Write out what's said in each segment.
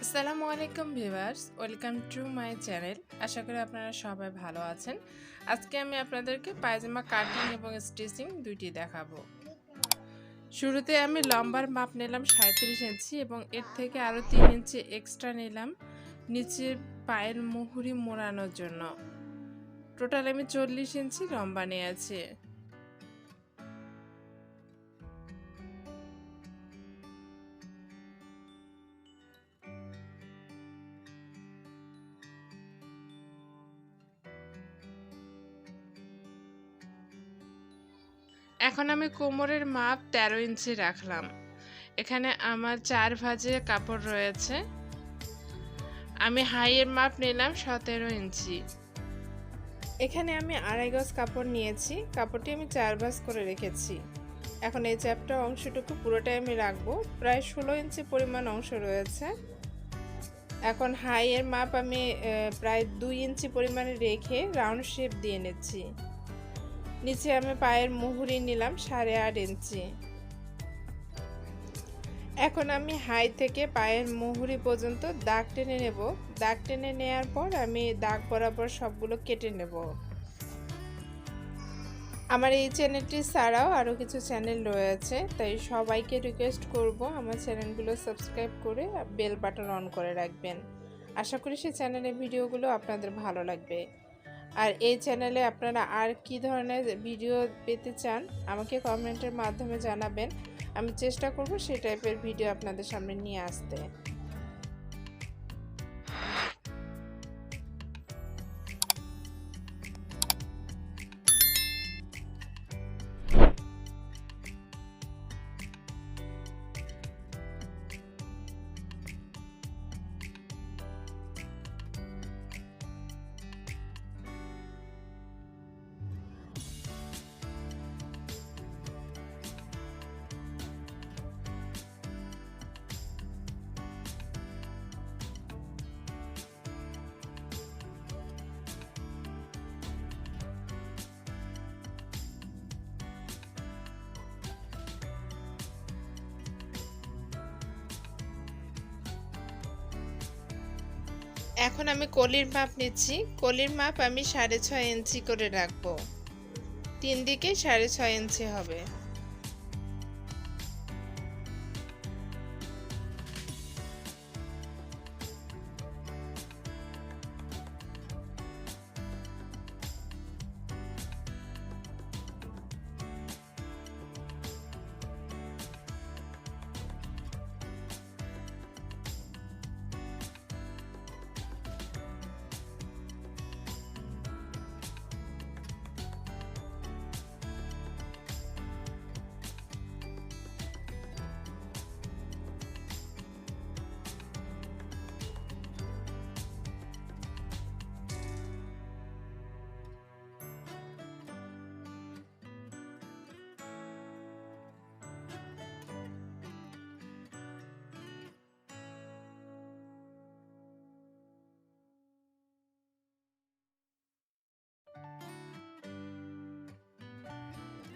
Assalamualaikum viewers, welcome to my channel. আশা করি আপনারা সবাই ভালো আছেন। আজকে আমি আপনাদেরকে পায়জামা কাটিং এবং স্টিচিং দুইটি দেখাবো। শুরুতে আমি লম্বার মাপ নিলাম 37 ইঞ্চি এবং এর থেকে আরো 3 ইঞ্চি এক্সট্রা নিলাম নিচের পায়ের মুহুরি মোড়ানোর জন্য। টোটাল আমি 40 ইঞ্চি লম্বা নিয়েছি। এখন আমি কোমরের মাপ 13 ইঞ্চি রাখলাম। এখানে আমার 4 ভাঁজে কাপড় রয়েছে। আমি হাইয়ের মাপ নিলাম 17 ইঞ্চি। এখানে আমি 2.5 গজ কাপড় নিয়েছি। কাপড়টি আমি 4 ভাঁজ করে রেখেছি। এখন এই চ্যাপ্টা অংশটুকু পুরোটাই আমি রাখবো। প্রায় 16 ইঞ্চি পরিমাণ অংশ রয়েছে। এখন হাইয়ের মাপ আমি প্রায় 2 ইঞ্চি পরিমাণে রেখে রাউন্ড শেপ দিয়ে নিচ্ছি। নিচে আমি পায়ের মুহুরি নিলাম 8.5 ইঞ্চি। এখন আমি হাই থেকে পায়ের মুহুরি পর্যন্ত দাগ টেনে নেব। দাগ টেনে নেওয়ার পর আমি দাগ বরাবর সবগুলো কেটে নেব। আমার এই চ্যানেলটি ছাড়াও আরও কিছু চ্যানেল রয়েছে, তাই সবাইকে রিকোয়েস্ট করব আমার চ্যানেলগুলো সাবস্ক্রাইব করে বেল বাটন অন করে রাখবেন। আশা করি সেই চ্যানেলের ভিডিওগুলো আপনাদের ভালো লাগবে। আর এই চ্যানেলে আপনারা আর কি ধরনের ভিডিও পেতে চান আমাকে কমেন্টের মাধ্যমে জানাবেন। আমি চেষ্টা করব সেই টাইপের ভিডিও আপনাদের সামনে নিয়ে আসতে। এখন আমি কলির মাপ নিচ্ছি। কলির মাপ আমি 6.5 ইঞ্চি করে রাখবো। 3 দিকে 6.5 ইঞ্চি হবে।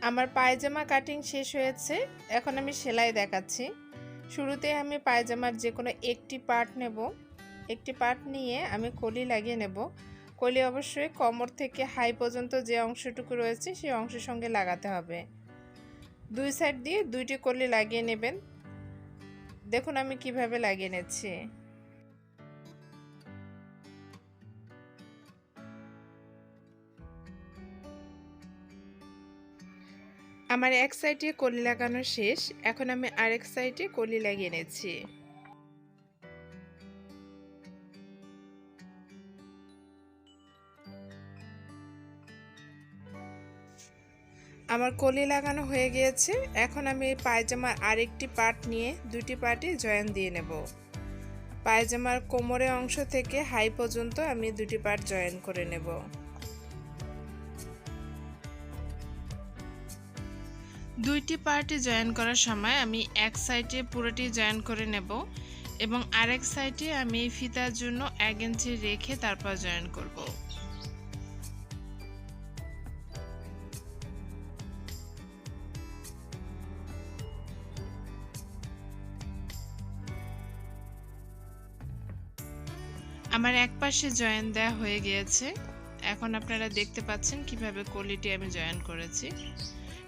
আমার পায়জামা কাটিং শেষ হয়েছে। এখন আমি সেলাই দেখাচ্ছি। শুরুতে আমি পায়জামার যে কোনো একটি পার্ট নেব। একটি পার্ট নিয়ে আমি কলি লাগিয়ে নেব। কলি অবশ্যই কোমর থেকে হাই পর্যন্ত যে অংশটুকু রয়েছে সেই অংশের সঙ্গে লাগাতে হবে। দুই সাইড দিয়ে 2টি কলি লাগিয়ে নেবেন। দেখুন আমি কিভাবে লাগিয়ে নিচ্ছি। আমার এক সাইডে কলি লাগানো শেষ। এখন আমি আরেক সাইডে কলি লাগিয়ে নিচ্ছি। আমার কলি লাগানো হয়ে গিয়েছে। এখন আমি পায়জামার আরেকটি পার্ট নিয়ে 2টি পার্টে জয়েন দিয়ে নেব। পায়জামার কোমরের অংশ থেকে হাই পর্যন্ত আমি 2টি পার্ট জয়েন করে নেব। দুইটি পার্টে জয়েন করার সময় আমি এক সাইডে পুরোটি জয়েন করে নেব এবং আরেক সাইডে আমি ফিতার জন্য 1 ইঞ্চি রেখে তারপর জয়েন করব। আমার এক পাশে জয়েন দেওয়া হয়ে গিয়েছে। এখন আপনারা দেখতে পাচ্ছেন কিভাবে কলিটি আমি জয়েন করেছি।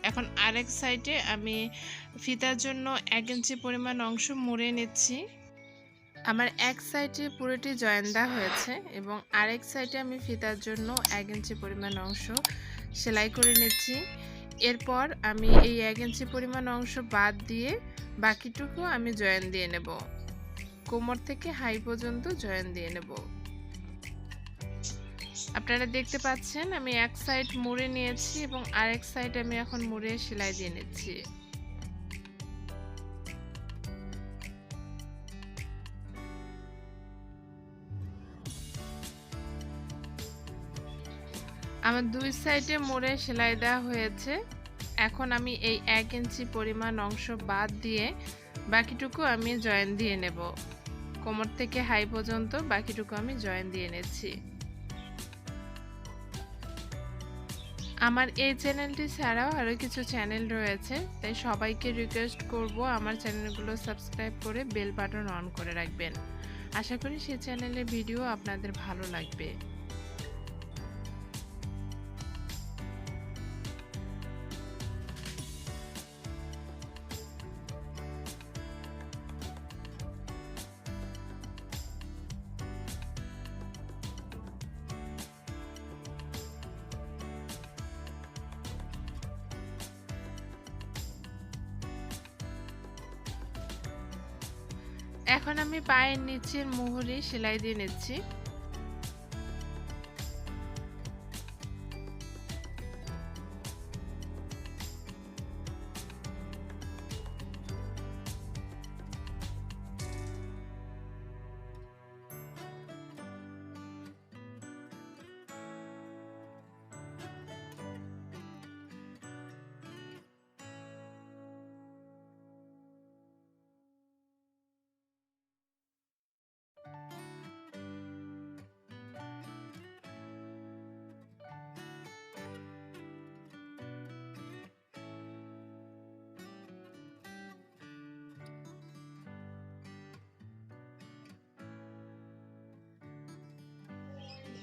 এখন আরেক সাইডে আমি ফিতার জন্য 1 ইঞ্চি পরিমাণ অংশ মুড়ে নিচ্ছি। আমার এক সাইডে পুরোটি জয়েন দেওয়া হয়েছে এবং আরেক সাইডে আমি ফিতার জন্য 1 ইঞ্চি পরিমাণ অংশ সেলাই করে নিচ্ছি। এরপর আমি এই 1 ইঞ্চি পরিমাণ অংশ বাদ দিয়ে বাকিটুকু আমি জয়েন দিয়ে নেব। কোমর থেকে হাই পর্যন্ত জয়েন দিয়ে নেব। আপনারা দেখতে পাচ্ছেন আমি এক সাইড মুড়ে নিয়েছি এবং আরেক সাইড আমি এখন মুড়ে সেলাই দিয়ে নিচ্ছি। আমার দুই সাইডে মুড়ে সেলাই দেওয়া হয়েছে। এখন আমি এই 1 ইঞ্চি পরিমাণ অংশ বাদ দিয়ে বাকিটুকু আমি জয়েন দিয়ে নেব। কোমর থেকে হাই পর্যন্ত বাকিটুকু আমি জয়েন দিয়ে নিচ্ছি। আমার এই চ্যানেলটি ছাড়াও আরও কিছু চ্যানেল রয়েছে, তাই সবাইকে রিকোয়েস্ট করব আমার চ্যানেলগুলো সাবস্ক্রাইব করে বেল বাটন অন করে রাখবেন। আশা করি সেই চ্যানেলের ভিডিও আপনাদের ভালো লাগবে। এখন আমি পায়ের নিচের মোহরে সেলাই দিয়ে নিচ্ছি।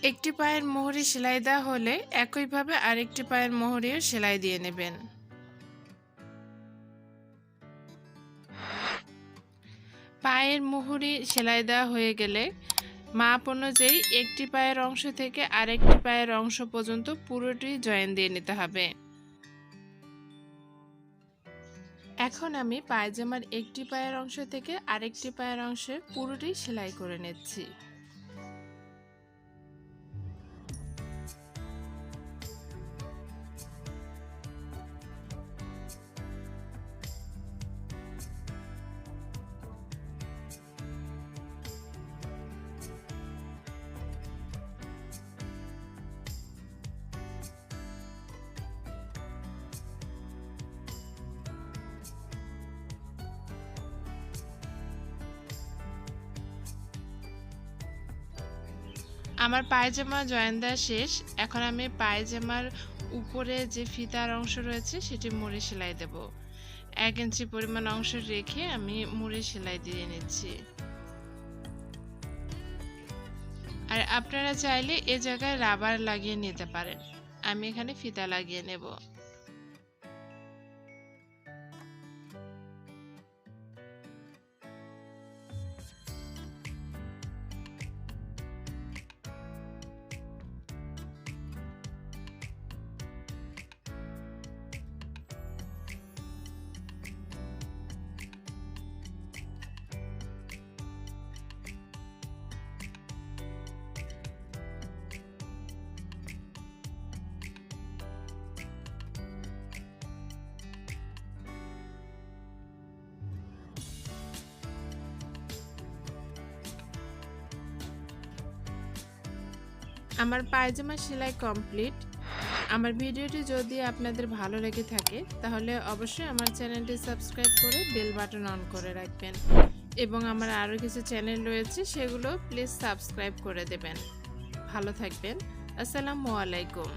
একটি পায়ের মোহরে সেলাই দেওয়া হলে একইভাবে আরেকটি পায়ের মোহরেও সেলাই দিয়ে নেবেন। পায়ের মোহরে সেলাই দেওয়া হয়ে গেলে মাপ অনুযায়ী একটি পায়ের অংশ থেকে আরেকটি পায়ের অংশ পর্যন্ত পুরোটি জয়েন দিয়ে নিতে হবে। এখন আমি পায়জামার একটি পায়ের অংশ থেকে আরেকটি পায়ের অংশে পুরোটি সেলাই করে নিচ্ছি। আমার পায়জামা জয়েন দেওয়া শেষ। এখন আমি পায়জামার উপরে যে ফিতার অংশ রয়েছে সেটি মুড়ে সেলাই দেব। 1 ইঞ্চি পরিমাণ অংশ রেখে আমি মুড়ে সেলাই দিয়ে নিচ্ছি। আর আপনারা চাইলে এ জায়গায় রাবার লাগিয়ে নিতে পারেন। আমি এখানে ফিতা লাগিয়ে নেব। আমার পায়জামা সেলাই কমপ্লিট। আমার ভিডিওটি যদি আপনাদের ভালো লেগে থাকে তাহলে অবশ্যই আমার চ্যানেলটি সাবস্ক্রাইব করে বেল বাটন অন করে রাখবেন এবং আমার আরও কিছু চ্যানেল রয়েছে সেগুলো প্লিজ সাবস্ক্রাইব করে দেবেন। ভালো থাকবেন। আসসালামু আলাইকুম।